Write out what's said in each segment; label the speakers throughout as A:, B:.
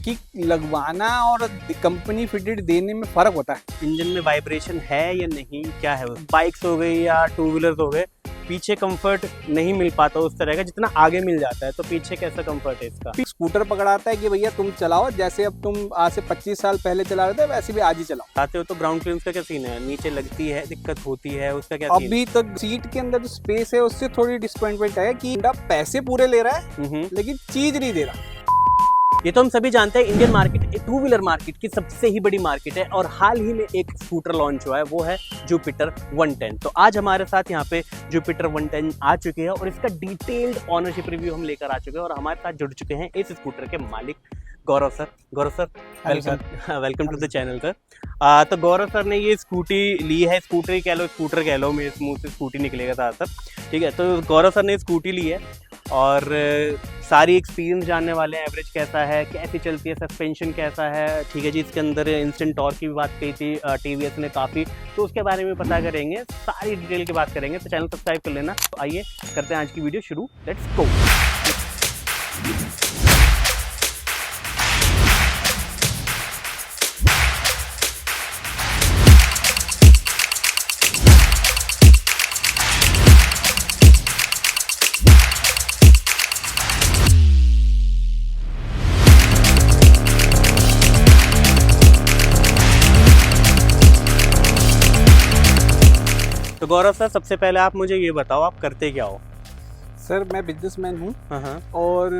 A: Kick लगवाना और company fitted देने में फर्क होता है।
B: इंजन में वाइब्रेशन है या नहीं, क्या है वो। बाइक्स हो गई या टू व्हीलर्स हो गए, पीछे कंफर्ट नहीं मिल पाता उस तरह का जितना आगे मिल जाता है, तो पीछे कैसा कंफर्ट है इसका।
A: स्कूटर पकड़ाता है कि भैया तुम चलाओ, जैसे अब तुम आज से 25 साल पहले चला रहे थे वैसे भी आज ही चलाओ।
B: आते हो तो ग्राउंड क्लियरेंस का क्या सीन है, नीचे लगती है दिक्कत होती है, उसका क्या सीन
A: अभी तक सीट के अंदर जो स्पेस है उससे थोड़ी डिसअपॉइंटमेंट है कि होंडा पैसे पूरे ले रहा है लेकिन चीज नहीं दे रहा।
B: ये तो हम सभी जानते हैं, Indian market two wheeler market की सबसे ही बड़ी मार्केट है और हाल ही में एक स्कूटर लॉन्च हुआ है, वो है जुपिटर 110। तो आज हमारे साथ यहाँ पे जुपिटर 110 आ चुके हैं और इसका डिटेल्ड ऑनरशिप रिव्यू हम लेकर आ चुके हैं और हमारे साथ जुड़ चुके हैं इस स्कूटर के मालिक Gaurav sir. Gaurav sir welcome, welcome to the channel sir. तो गौरव सर ने ये स्कूटी ली है, स्कूटर कह लो, मेरे मुंह से स्कूटी निकलेगा ज़्यादातर, ठीक है। तो गौरव सर ने स्कूटी ली है और सारी एक्सपीरियंस जानने वाले हैं, एवरेज कैसा है, कैसी चलती है, सस्पेंशन कैसा है, ठीक है जी। इसके अंदर इंस्टेंट टॉर्क की भी बात कही थी टीवीएस ने काफ़ी, तो उसके बारे में पता करेंगे, सारी डिटेल की बात करेंगे। तो चैनल सब्सक्राइब कर लेना। तो आइए करते हैं आज की वीडियो शुरू, लेट्स गो। तो गौरव सर, सबसे पहले आप मुझे ये बताओ, आप करते क्या हो।
A: सर मैं बिजनेसमैन हूँ
B: हाँ।
A: और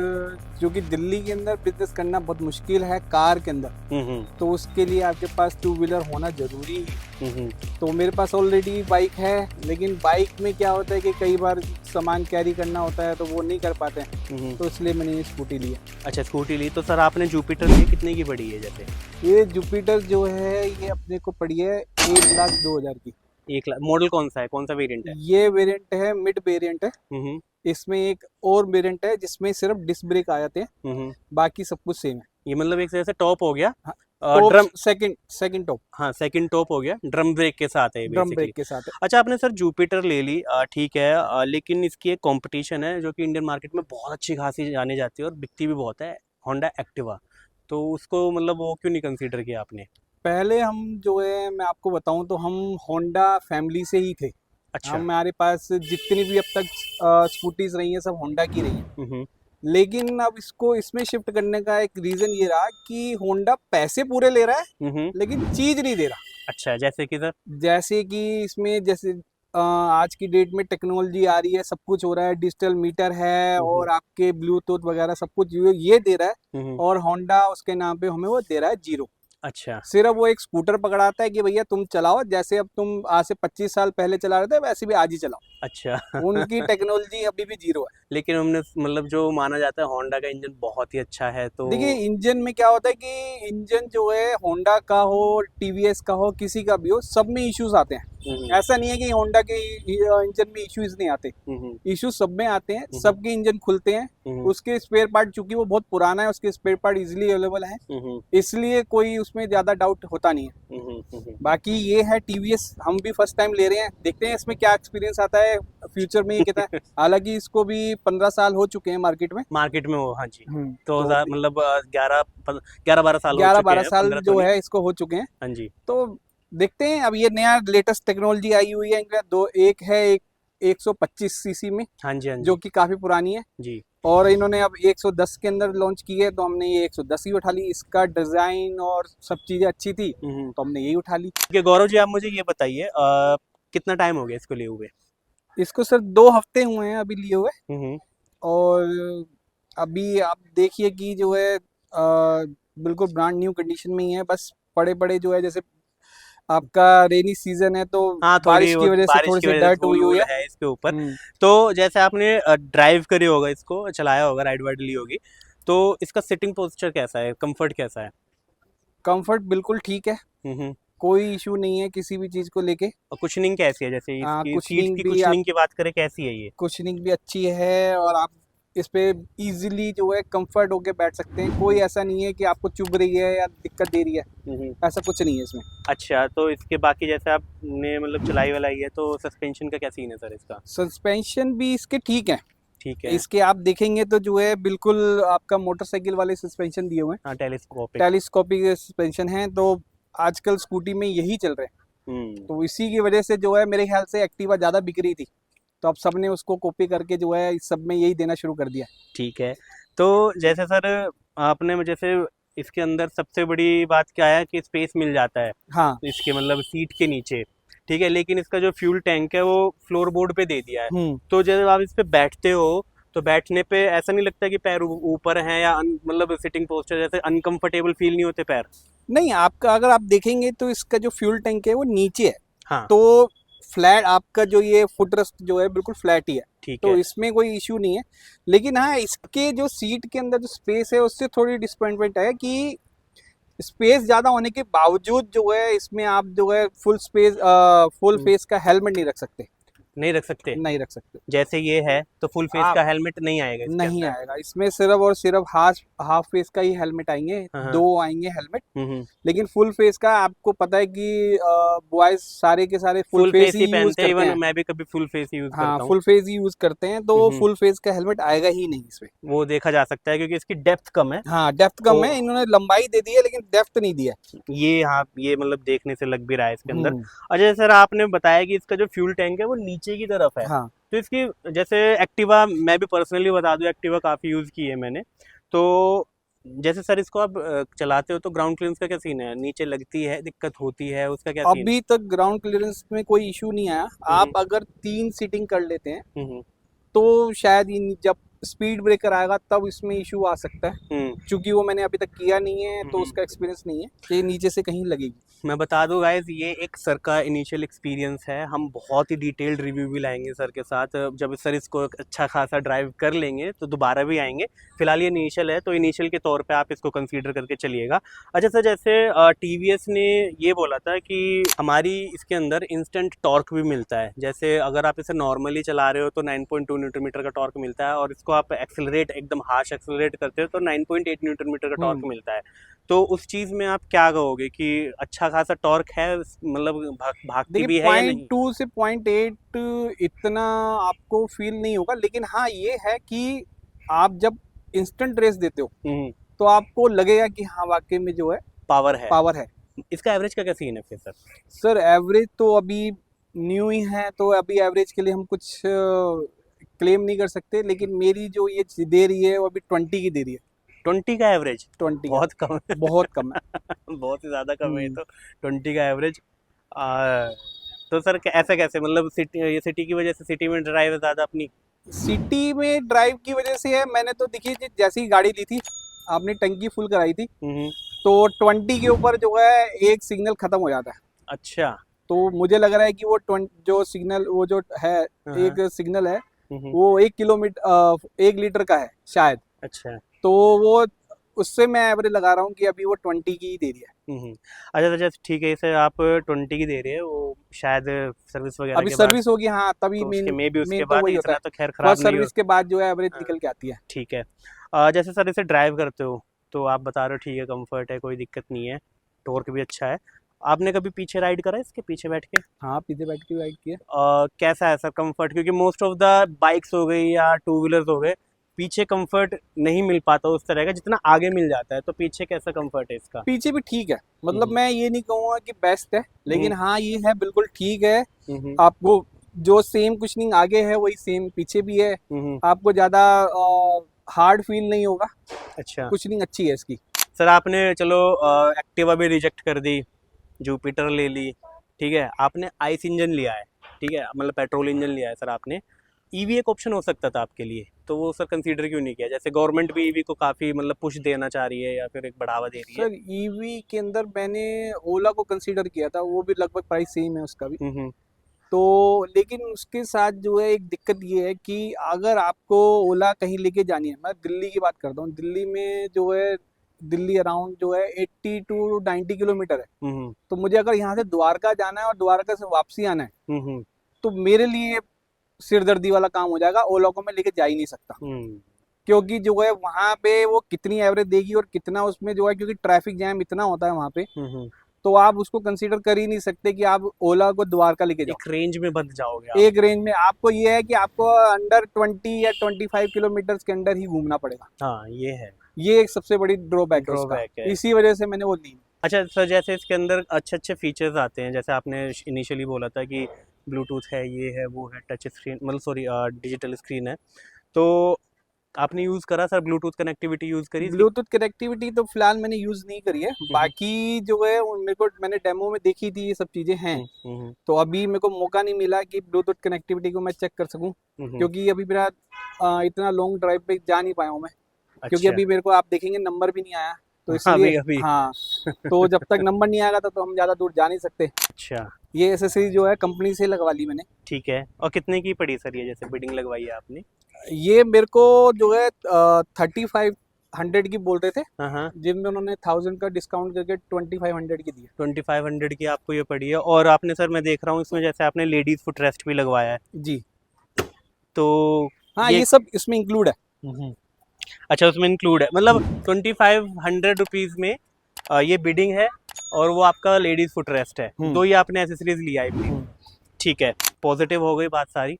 A: जो कि दिल्ली के अंदर बिजनेस करना बहुत मुश्किल है कार के अंदर, तो उसके लिए आपके पास टू व्हीलर होना जरूरी है। तो मेरे पास ऑलरेडी बाइक है, लेकिन बाइक में क्या होता है कि कई बार सामान कैरी करना होता है तो वो नहीं कर पाते हैं, तो इसलिए मैंने ये स्कूटी ली है।
B: अच्छा, स्कूटी ली। तो सर आपने जुपिटर ली, कितने की पड़ी है? जैसे
A: ये जुपिटर जो है ये अपने को पड़ी है 1,02,000 की।
B: 1 लाख। मॉडल कौन सा है, कौन सा वेरिएंट है?
A: ये वेरिएंट है, मिड वेरिएंट है। इसमें एक और वेरिएंट है जिसमें सिर्फ डिस्क ब्रेक आ जाते हैं, बाकी सब कुछ सेम है।
B: ये मतलब एक तरह से टॉप हो गया।
A: Drum second top.
B: हाँ, सेकंड टॉप हो गया, ड्रम ब्रेक के साथ है,
A: ड्रम ब्रेक के साथ है।
B: अच्छा, आपने सर जुपिटर ले ली, ठीक है, लेकिन इसकी एक कंपटीशन है जो कि इंडियन मार्केट में बहुत अच्छी खासी जानी जाती है और बिकती भी बहुत है, होंडा एक्टिवा। तो उसको मतलब वो क्यों नहीं कंसीडर किया आपने?
A: पहले हम जो है, मैं आपको बताऊं तो हम होंडा फैमिली से ही थे।
B: अच्छा।
A: हमारे पास जितनी भी अब तक स्कूटीज रही हैं सब होंडा की रही हैं। लेकिन अब इसको इसमें शिफ्ट करने का एक रीजन ये रहा कि होंडा पैसे पूरे ले रहा है लेकिन चीज नहीं दे रहा।
B: अच्छा, जैसे कि सर?
A: जैसे कि इसमें जैसे आज की डेट में टेक्नोलॉजी आ रही है, सब कुछ हो रहा है, डिजिटल मीटर है और आपके ब्लूटूथ वगैरह सब कुछ ये दे रहा है, और होंडा उसके नाम पे हमें वो दे रहा है 0।
B: अच्छा।
A: सिर्फ वो एक स्कूटर पकड़ाता है कि भैया तुम चलाओ, जैसे अब तुम आज से 25 साल पहले चला रहे थे वैसे भी आज ही चलाओ।
B: अच्छा।
A: उनकी टेक्नोलॉजी अभी भी 0 है।
B: लेकिन हमने मतलब जो माना जाता है होंडा का इंजन बहुत ही अच्छा है। तो
A: देखिए इंजन में क्या होता है कि इंजन जो है होंडा का हो, टीवीएस का हो, किसी का भी हो, सब में इश्यूज आते हैं। ऐसा नहीं है कि होंडा के इंजन में इश्यूज नहीं आते, इश्यूज सब में आते हैं, सबके इंजन खुलते हैं। उसके स्पेयर पार्ट चूंकि वो बहुत पुराना है, उसके स्पेयर पार्ट इजीली अवेलेबल है, इसलिए कोई उसमें ज्यादा डाउट होता नहीं है। बाकी ये है टीवीएस, हम भी फर्स्ट टाइम ले रहे हैं, देखते हैं इसमें क्या एक्सपीरियंस आता है, फ्यूचर में ये कितना है। हालांकि इसको भी 15 साल हो चुके हैं मार्केट में वो।
B: हाँ जी। तो मतलब 11-12 साल
A: 11-12 साल जो है इसको हो चुके हैं।
B: हाँ जी।
A: तो देखते हैं, अब ये नया लेटेस्ट टेक्नोलॉजी आई हुई है इनका, एक है 125 सीसी में,
B: हाँ जी,
A: जो कि काफी पुरानी है
B: जी।
A: और इन्होंने अब 110 के अंदर लॉन्च की है, तो हमने ये 110 ही उठा ली। इसका डिजाइन और सब चीजें अच्छी थी तो हमने यही उठा ली।
B: गौरव जी, आप मुझे ये बताइए, कितना टाइम हो गया इसको लिए हुए?
A: इसको सर 2 हफ्ते हुए हैं अभी लिए हुए, और अभी आप देखिए कि जो है बिल्कुल ब्रांड न्यू कंडीशन में ही है। बस पड़े पड़े जो है, जैसे आपका रेनी सीजन है तो बारिश की वजह से थोड़ी सी डर्ट हुई है
B: इसके ऊपर। तो जैसे आपने ड्राइव करे होगा, इसको चलाया होगा, राइड वाइड ली होगी, तो इसका सिटिंग पोस्चर कैसा है, कंफर्ट कैसा है?
A: कंफर्ट बिल्कुल ठीक है, कोई इशू नहीं है किसी भी चीज को लेके।
B: और कुशनिंग कैसी है, जैसे इसकी
A: कुशनिंग
B: की बात करें, कैसी है? ये
A: कुशनिंग भी अच्छी है और आप इस पे इजीली जो है कंफर्ट होके बैठ सकते हैं। कोई ऐसा नहीं है कि आपको चुभ रही है या दिक्कत दे रही है, ऐसा कुछ नहीं है इसमें।
B: अच्छा, तो इसके बाकी जैसे आपने मतलब चलाई वलाई है, तो सस्पेंशन का क्या सीन है सर इसका?
A: सस्पेंशन भी इसके ठीक है,
B: ठीक है।
A: इसके आप देखेंगे तो जो है बिल्कुल आपका मोटरसाइकिल वाले सस्पेंशन दिए हुए हैं,
B: हाँ,
A: टेलीस्कोपिक सस्पेंशन है, तो आजकल स्कूटी में यही चल रहे हैं। तो इसी की वजह से जो है मेरे ख्याल से एक्टिवा ज़्यादा बिक रही थी, तो अब सबने उसको कॉपी करके जो है इस सब में यही देना शुरू कर दिया।
B: ठीक है। तो जैसे सर आपने मुझे से इसके अंदर सबसे बड़ी बात क्या है कि स्पेस मिल जाता है
A: हाँ।
B: इसके मतलब सीट के नीचे, ठीक है, लेकिन इसका जो फ्यूल टैंक है वो फ्लोर बोर्ड पे दे दिया है। तो जब आप इस पे बैठते हो तो बैठने पे ऐसा नहीं लगता कि पैर ऊपर हैं या मतलब सिटिंग पोस्चर जैसे अनकंफर्टेबल फील नहीं होते पैर?
A: नहीं, आपका अगर आप देखेंगे तो इसका जो फ्यूल टैंक है वो नीचे है।
B: हाँ।
A: तो फ्लैट आपका जो ये फुट रेस्ट जो है बिल्कुल फ्लैट ही है,
B: ठीक
A: तो
B: है।
A: इसमें कोई इश्यू नहीं है। लेकिन हाँ, इसके जो सीट के अंदर जो स्पेस है उससे थोड़ी डिसअपॉइंटमेंट है कि स्पेस ज़्यादा होने के बावजूद जो है इसमें आप जो है फुल फेस का हेलमेट नहीं रख सकते।
B: नहीं रख सकते?
A: नहीं रख सकते।
B: जैसे ये है तो फुल फेस
A: आप
B: का हेलमेट नहीं आएगा इसके
A: नहीं
B: अंदर?
A: आएगा, इसमें सिर्फ और सिर्फ हाफ फेस का ही हेलमेट आएंगे,
B: हाँ।
A: 2 आएंगे हेलमेट।
B: हम्म।
A: लेकिन फुल फेस का आपको पता है कि बॉयज सारे के सारे फुल
B: फुल
A: फेस
B: फेस
A: ही
B: ही
A: यूज
B: पहनते हैं,
A: करते
B: इवन
A: हैं।
B: मैं भी कभी फुल फेस यूज
A: हाँ,
B: करता हूँ।
A: फुल फेस ही यूज करते हैं, तो फुल फेस का हेलमेट आएगा ही नहीं इसमें।
B: वो देखा जा सकता है क्योंकि इसकी डेप्थ कम है।
A: हाँ, डेप्थ कम
B: तो
A: है, इन्होंने लंबाई दे दी है लेकिन डेप्थ नहीं दिया।
B: ये हाँ, ये मतलब देखने से लग भी रहा है इसके अंदर। अच्छा सर, आपने बताया कि इसका जो फ्यूल टैंक है वो नीचे की तरफ है।
A: हाँ।
B: तो इसकी जैसे एक्टिवा, मैं भी पर्सनली बता दूं, एक्टिवा काफ़ी यूज़ की है मैंने। तो जैसे सर इसको आप चलाते हो तो ग्राउंड क्लियरेंस का क्या सीन है? नीचे लगती है, दिक्कत होती है, उसका क्या सीन है?
A: अभी तक ग्राउंड क्लियरेंस में कोई इशू नहीं आया। आप अगर 3 सीटिंग कर लेते हैं तो शायद जब स्पीड ब्रेकर आएगा तब इसमें इशू आ सकता है, क्योंकि वो मैंने अभी तक किया नहीं है तो उसका एक्सपीरियंस नहीं है कि नीचे से कहीं लगेगी।
B: मैं बता दूं गाइस, ये एक सर का इनिशियल एक्सपीरियंस है। हम बहुत ही डिटेल्ड रिव्यू भी लाएंगे सर के साथ। जब सर इसको अच्छा खासा ड्राइव कर लेंगे तो दोबारा भी आएंगे। फिलहाल ये इनिशियल है, तो इनिशियल के तौर पे आप इसको कंसीडर करके चलिएगा। अच्छा सर, जैसे टीवीएस ने ये बोला था कि हमारी इसके अंदर इंस्टेंट टॉर्क भी मिलता है। जैसे अगर आप इसे नॉर्मली चला रहे हो तो 9.2 न्यूटन मीटर का टॉर्क मिलता है, और इसको आप एक्सेलरेट, एकदम हार्श एक्सेलरेट करते हो तो 9.8 न्यूटन मीटर का टॉर्क मिलता है। तो उस चीज़ में आप क्या कहोगे कि अच्छा खासा टॉर्क है, मतलब भागती भी है या नहीं?
A: 0.2 से 0.8 इतना आपको फील नहीं होगा, लेकिन हाँ ये है कि आप जब इंस्टेंट रेस देते हो तो आपको लगेगा कि हाँ वाकई में जो है पावर है।
B: इसका एवरेज का क्या सीन है फिर सर?
A: सर एवरेज तो अभी न्यू ही है, तो अभी एवरेज के लिए हम कुछ क्लेम नहीं कर सकते, लेकिन मेरी जो ये दे रही है वो अभी 20 की दे रही है।
B: 20 का एवरेज?
A: 20
B: बहुत कम है।
A: बहुत कम है।
B: बहुत ही ज़्यादा कम है। तो 20 का एवरेज। तो सर ऐसा कैसे, मतलब सिटी की वजह से, सिटी में ड्राइव है ज़्यादा अपनी?
A: सिटी में ड्राइव की वजह से है। मैंने तो देखिए जैसी ही गाड़ी ली थी, आपने टंकी फुल कराई थी, तो 20 के ऊपर जो है एक सिग्नल खत्म हो जाता है।
B: अच्छा।
A: तो मुझे लग रहा है कि वो जो सिग्नल वो जो है, एक सिग्नल है वो 1 लीटर का है शायद।
B: अच्छा।
A: तो वो उससे मैं एवरेज लगा रहा हूँ कि अभी वो 20 की ही दे रही है।
B: अच्छा, ठीक है, इसे आप 20 की दे रहे हैं, वो शायद सर्विस वगैरह
A: अभी
B: के
A: सर्विस होगी, हाँ तभी
B: तो
A: मेन
B: में भी उसके
A: मेन तो
B: बाद
A: वही होता
B: इतना
A: है।
B: तो खैर खराब नहीं
A: सर्विस के बाद जो है एवरेज निकल के आती है।
B: ठीक है। जैसे सर इसे ड्राइव करते हो तो आप बता रहे हो ठीक है, कंफर्ट है, कोई दिक्कत नहीं है, टॉर्क भी अच्छा है। आपने कभी पीछे राइड करा है इसके, पीछे बैठ के?
A: हाँ, पीछे बैठ के राइड किया।
B: कैसा है सर कंफर्ट? क्योंकि मोस्ट ऑफ द बाइक्स हो गई या टू व्हीलर्स हो गए, पीछे कंफर्ट नहीं मिल पाता उस तरह का जितना आगे मिल जाता है। तो पीछे कैसा कंफर्ट है इसका?
A: पीछे भी ठीक है, मतलब मैं ये नहीं कहूँगा कि बेस्ट है, लेकिन हाँ ये है बिल्कुल ठीक है। आपको जो सेम कुशनिंग आगे है वही सेम पीछे भी है। आपको ज़्यादा हार्ड फील नहीं होगा।
B: अच्छा,
A: कुशनिंग अच्छी है इसकी।
B: सर आपने चलो एक्टिवा भी रिजेक्ट कर दी, जुपिटर ले ली, ठीक है, आपने आइस इंजन लिया है, ठीक है, मतलब पेट्रोल इंजन लिया है सर आपने। ईवी एक ऑप्शन हो सकता था आपके लिए, तो वो सर कंसीडर क्यों नहीं किया? जैसे गवर्नमेंट भी ईवी को काफ़ी मतलब पुश देना चाह रही है या फिर एक बढ़ावा दे रही है।
A: सर ईवी के अंदर मैंने ओला को कंसीडर किया था, वो भी लगभग प्राइस सेम है उसका भी। तो लेकिन उसके साथ जो है एक दिक्कत ये है कि अगर आपको ओला कहीं लेके जानी है, मैं दिल्ली की बात करता हूँ, दिल्ली में जो है दिल्ली अराउंड जो है 80 to 90 किलोमीटर है। तो मुझे अगर यहाँ से द्वारका जाना है और द्वारका से वापसी आना है, तो मेरे लिए सिरदर्दी वाला काम हो जाएगा। ओला को मैं लेके जा ही नहीं सकता, क्योंकि जो है वहाँ पे वो कितनी एवरेज देगी और कितना उसमें जो है, क्योंकि ट्रैफिक जैम इतना होता है वहाँ पे। तो आप उसको कंसीडर कर ही नहीं सकते कि आप ओला को द्वारका लेके जाओ।
B: एक रेंज में बंध जाओगे आप।
A: एक रेंज में आपको ये है कि आपको अंडर 20 या 25 किलोमीटर के अंदर ही घूमना पड़ेगा।
B: हाँ ये है।
A: ये एक सबसे बड़ी ड्रॉबैक है उसका।
B: ड्रॉबैक है।
A: इसी वजह से मैंने वो ली।
B: अच्छा सर, जैसे इसके अंदर अच्छे अच्छे फीचर्स आते हैं, जैसे आपने इनिशियली बोला था कि ब्लूटूथ है, ये है, वो है, टच स्क्रीन, मतलब सॉरी डिजिटल स्क्रीन है, तो आपने यूज़ करा सर, ब्लूटूथ कनेक्टिविटी यूज़ करी इसकी?
A: ब्लूटूथ कनेक्टिविटी तो फिलहाल मैंने यूज नहीं करी है, बाकी जो है मेरे को मैंने डेमो में देखी थी ये सब चीजें हैं। तो अभी मेरे को मौका नहीं मिला कि ब्लूटूथ कनेक्टिविटी को मैं चेक कर सकूं, क्योंकि अभी मेरा इतना लॉन्ग ड्राइव पे जा नहीं पाया हूं मैं। क्योंकि
B: अच्छा।
A: अभी मेरे को आप देखेंगे नंबर भी नहीं आया, तो
B: हाँ,
A: इसलिए
B: अभी
A: हाँ, तो जब तक नंबर नहीं आएगा तो हम ज्यादा दूर जा नहीं सकते।
B: अच्छा
A: ये एसेसरी जो है कंपनी से लगवा ली मैंने।
B: ठीक है। और कितने की पड़ी सर ये, जैसे बिडिंग लगवाई है आपने?
A: ये मेरे को जो है 3500 की बोल रहे थे,
B: हाँ हाँ,
A: जिनमें उन्होंने 1000 का डिस्काउंट करके 2500 की दी है।
B: 2500 की आपको ये पड़ी है। और आपने सर, मैं देख रहा हूँ इसमें जैसे आपने लेडीज फुट रेस्ट भी लगवाया है,
A: जी
B: तो
A: हाँ, ये सब इसमें इंक्लूड है।
B: अच्छा उसमें इंक्लूड है, मतलब 2500 रुपीज में ये बिडिंग है और वो आपका लेडीज फुट रेस्ट है, दो ही आपने एसेसरीज लिया है। ठीक है, पॉजिटिव हो गई बात सारी।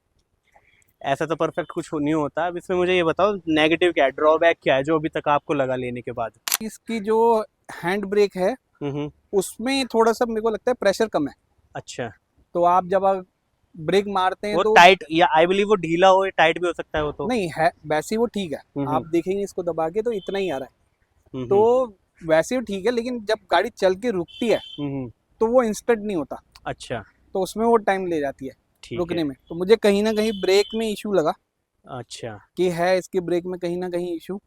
B: ऐसा तो परफेक्ट कुछ नहीं होता। अब इसमें मुझे ये बताओ नेगेटिव क्या है, ड्रॉबैक क्या है जो अभी तक आपको लगा लेने के बाद?
A: इसकी जो हैंड ब्रेक है उसमें थोड़ा सा मेरे को लगता है प्रेशर कम है।
B: अच्छा,
A: तो आप जब आप ब्रेक मारते हैं
B: वो
A: तो
B: टाइट, या आई बिलीव वो ढीला हो, टाइट भी हो सकता है वो तो।
A: नहीं है, वैसे वो ठीक है। आप देखेंगे इसको दबा के तो इतना ही आ रहा है, तो वैसे वो ठीक है। लेकिन जब गाड़ी चल के रुकती है तो वो इंस्टेंट नहीं होता। अच्छा, तो उसमें वो टाइम ले जाती है रुकने में। तो मुझे कहीं ना कहीं ब्रेक में इशू लगा। अच्छा, कि है इसकी ब्रेक में कहीं ना कहीं इशू।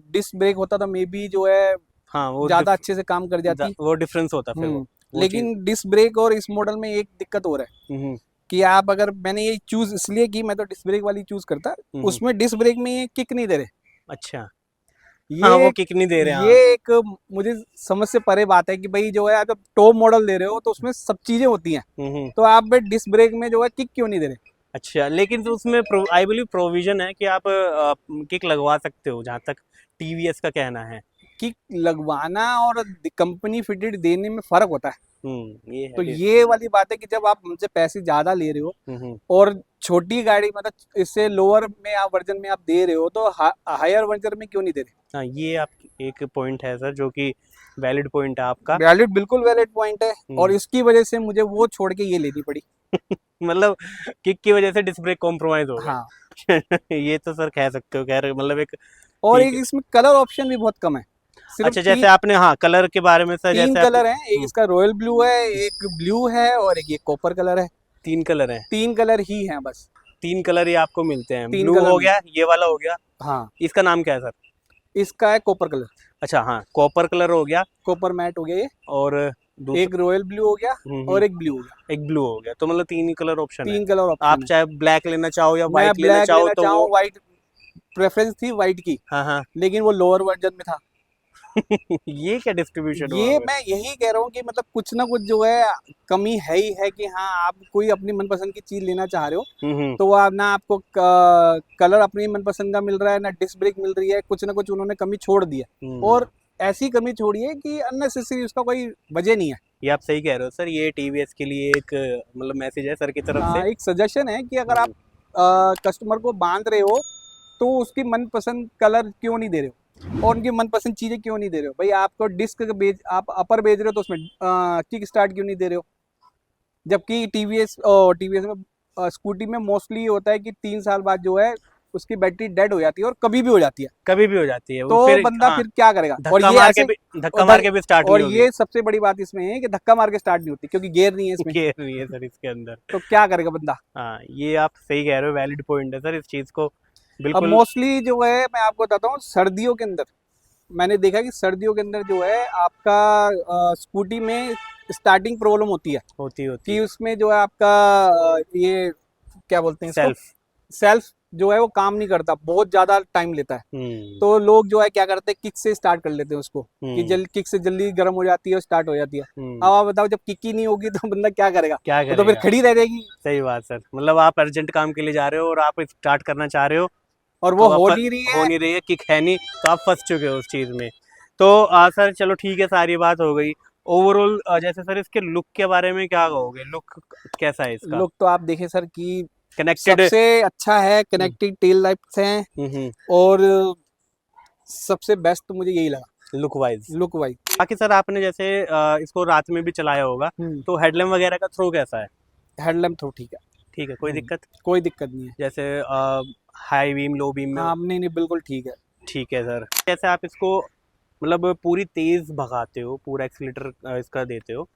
A: डिस्क ब्रेक होता तो मे बी जो है हाँ, वो ज्यादा अच्छे से काम कर जाती,
B: वो डिफरेंस होता फिर वो
A: लेकिन डिस्क ब्रेक और इस मॉडल में एक दिक्कत हो रहा है कि आप अगर, मैंने ये चूज इसलिए की, मैं तो डिस्क ब्रेक वाली चूज करता, उसमें डिस्क ब्रेक में ये किक नहीं दे रहे। अच्छा, ये हाँ, वो किक नहीं दे रहे। ये एक मुझे समझ से परे बात है कि भाई जो है आप टॉप मॉडल ले रहे हो तो उसमें सब चीजें होती हैं, तो आप डिस्क ब्रेक में जो है किक क्यों नहीं दे रहे? अच्छा, लेकिन तो उसमें आई बिलीव प्रोविजन है कि आप किक लगवा सकते हो, जहाँ तक टीवीएस का कहना है। किक लगवाना और कंपनी फिटेड देने में फर्क होता है। ये है, तो ये वाली बात है कि जब आप हमसे पैसे ज्यादा ले रहे हो और छोटी गाड़ी, मतलब इससे लोअर में आप वर्जन में आप दे रहे हो, तो हायर वर्जन में क्यों नहीं दे रहे? हाँ, ये आप एक पॉइंट है सर, जो कि वैलिड पॉइंट है आपका। वैलिड, बिल्कुल वैलिड पॉइंट है। और इसकी वजह से मुझे वो छोड़ के ये लेनी पड़ी। मतलब किक की वजह से डिस्क ब्रेक कॉम्प्रोमाइज हो गया। हाँ। ये तो सर कह सकते हो, कह रहे मतलब एक। और एक इसमें कलर ऑप्शन भी बहुत कम है। अच्छा, जैसे आपने हाँ कलर के बारे में सर, तीन कलर हैं, एक इसका रॉयल ब्लू है, एक ब्लू है और एक ये कॉपर कलर है। तीन कलर हैं? तीन कलर ही हैं बस। तीन कलर ही आपको मिलते हैं। ब्लू हो गया, ये वाला हो गया। हाँ, इसका नाम क्या है सर? इसका है कॉपर कलर। अच्छा हाँ, कॉपर कलर हो गया, कॉपर मैट हो गया ये, और एक रॉयल ब्लू हो गया और एक ब्लू हो गया। एक ब्लू हो गया, तो मतलब तीन ही कलर ऑप्शन है। तीन कलर ऑप्शन। आप चाहे ब्लैक लेना चाहो या व्हाइट लेना चाहो तो व्हाइट प्रेफरेंस थी, व्हाइट की। हाँ हाँ, लेकिन वो लोअर वर्जन में था। ये क्या डिस्ट्रीब्यूशन? ये मैं यही कह रहा हूँ कि मतलब कुछ ना कुछ जो है कमी है ही है कि हाँ, आप कोई अपनी मनपसंद की चीज लेना चाह रहे हो तो वो आप ना, आपको कलर अपनी मनपसंद का मिल रहा है, ना डिस्क ब्रेक मिल रही है, कुछ ना कुछ उन्होंने कमी छोड़ दी है। और ऐसी कमी छोड़ी है कि अननेसेसरी उसका कोई वजह नहीं है। ये आप सही कह रहे हो सर। ये टीवीएस के लिए एक मतलब मैसेज है सर की तरफ से, एक सजेशन है कि अगर आप कस्टमर को बांध रहे हो तो उसकी मनपसंद कलर क्यों नहीं दे रहे हो और उनकी मनपसंद चीजें क्यों नहीं दे रहे हो? भाई आपको डिस्क आप अपर बेच रहे हो तो उसमें किक स्टार्ट क्यों नहीं दे रहे हो? जबकि टीवीएस में स्कूटी में मोस्टली होता है कि 3 साल बाद जो है उसकी बैटरी डेड हो जाती है, और कभी भी हो जाती है, कभी भी हो जाती है। तो फिर बंदा फिर क्या करेगा? और ये धक्का मार के भी स्टार्ट नहीं होगी। और ये सबसे बड़ी बात इसमें है कि धक्का मार के स्टार्ट नहीं होती, क्योंकि गियर नहीं है इसमें। गियर नहीं है सर इसके अंदर, तो क्या करेगा बंदा? हाँ, ये आप सही कह रहे हो, वैलिड पॉइंट है सर इस चीज को। बिल्कुल। अब मोस्टली जो है मैं आपको बताता हूँ, सर्दियों के अंदर मैंने देखा कि सर्दियों के अंदर जो है आपका स्कूटी में स्टार्टिंग प्रॉब्लम होती है कि उसमें जो है आपका ये क्या बोलते हैं, सेल्फ जो है वो काम नहीं करता, बहुत ज्यादा टाइम लेता है। तो लोग जो है क्या करते हैं, किक से स्टार्ट कर लेते हैं उसको, कि किक से जल्दी गर्म हो जाती है और स्टार्ट हो जाती है। अब आप बताओ, जब किक ही नहीं होगी तो बंदा क्या करेगा? तो फिर खड़ी रह जाएगी। सही बात सर, मतलब आप अर्जेंट काम के लिए जा रहे हो और आप स्टार्ट करना चाह रहे हो और वो तो हो नहीं रही है, किक है नहीं, तो आप फंस चुके हो उस चीज में।
B: तो सर चलो ठीक है, सारी बात हो गई। ओवरऑल जैसे सर इसके लुक के बारे में क्या कहोगे, लुक कैसा है इसका?
A: लुक तो आप देखें सर कि
B: कनेक्टेड।
A: सबसे अच्छा है, कनेक्टेड टेल लाइट्स हैं और सबसे बेस्ट तो मुझे यही लगा
B: लुक वाइज।
A: Look wise.
B: बाकी सर आपने जैसे इसको रात में भी चलाया होगा, तो हेडलैम्प वगैरह का थ्रो कैसा है?
A: हेडलैम्प थ्रो ठीक है।
B: ठीक है, कोई दिक्कत?
A: कोई दिक्कत नहीं है।
B: जैसे हाई बीम लो बीम में?
A: हाँ नहीं बिल्कुल ठीक है।
B: ठीक है सर। जैसे आप इसको मतलब पूरी तेज भगाते हो, पूरा एक्सीलेटर इसका देते हो,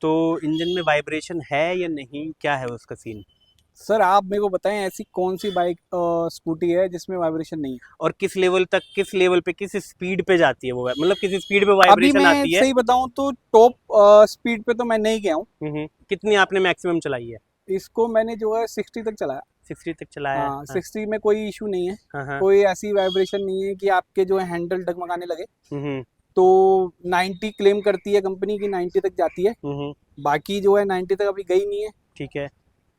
B: तो इंजन में वाइब्रेशन है या नहीं, क्या है उसका सीन?
A: सर आप मेरे को बताएं ऐसी कौन सी बाइक स्कूटी है जिसमें वाइब्रेशन नहीं है?
B: और किस लेवल तक, किस लेवल पे, किस स्पीड पे जाती है वो, मतलब किस स्पीड पे
A: अभी
B: वाइब्रेशन
A: मैं
B: आती है?
A: सही बताऊं तो टॉप स्पीड पे तो मैं नहीं गया हूँ।
B: कितनी आपने मैक्सिमम चलाई है?
A: इसको मैंने जो है 60 तक चलाया।
B: 60 तक चलाया है?
A: हाँ 60 में कोई इशू नहीं है।
B: हाँ।
A: कोई ऐसी वाइब्रेशन नहीं है कि आपके जो है हैंडल डगमगाने लगे। तो 90 क्लेम करती है कंपनी की, 90 तक जाती है। बाकी जो है 90 तक अभी गई नहीं है।
B: ठीक है।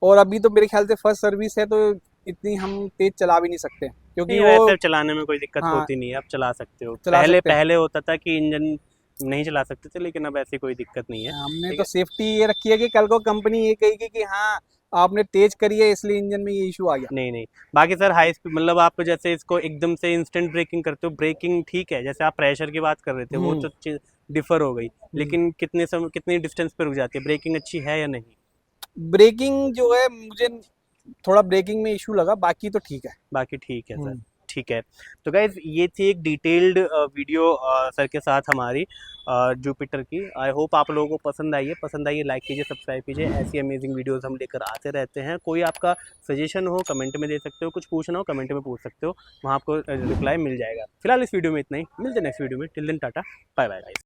A: और अभी तो मेरे ख्याल से फर्स्ट सर्विस है, तो इतनी हम तेज चला भी नहीं सकते क्योंकि वो
B: वैसे चलाने में कोई दिक्कत
A: हाँ,
B: होती नहीं है, आप चला सकते हो।
A: चला
B: पहले
A: सकते हैं।
B: पहले होता था कि इंजन नहीं चला सकते थे, लेकिन अब ऐसी कोई दिक्कत नहीं है।
A: हमने
B: ठीक
A: तो सेफ्टी ये रखी है कि कल को कंपनी ये कहेगी कि हाँ आपने तेज करी है इसलिए इंजन में ये इशू आ गया।
B: नहीं। बाकी सर हाई स्पीड मतलब आप जैसे इसको एकदम से इंस्टेंट ब्रेकिंग करते हो, ब्रेकिंग ठीक है, जैसे आप प्रेशर की बात कर रहे थे वो तो डिफर हो गई, लेकिन कितने समय कितनी डिस्टेंस पे रुक जाती है? ब्रेकिंग अच्छी है या नहीं?
A: ब्रेकिंग जो है मुझे थोड़ा ब्रेकिंग में इशू लगा, बाकी तो ठीक है।
B: बाकी ठीक है सर। ठीक है। तो गाइज ये थी एक डिटेल्ड वीडियो सर के साथ हमारी जुपिटर की। आई होप आप लोगों को पसंद आई है। पसंद आई है लाइक कीजिए, सब्सक्राइब कीजिए। ऐसी अमेजिंग वीडियोस हम लेकर आते रहते हैं। कोई आपका सजेशन हो कमेंट में दे सकते हो, कुछ पूछना हो कमेंट में पूछ सकते हो, वहाँ आपको रिप्लाई मिल जाएगा। फिलहाल इस वीडियो में इतना ही, मिलते हैं नेक्स्ट वीडियो में। Till then tata bye bye guys.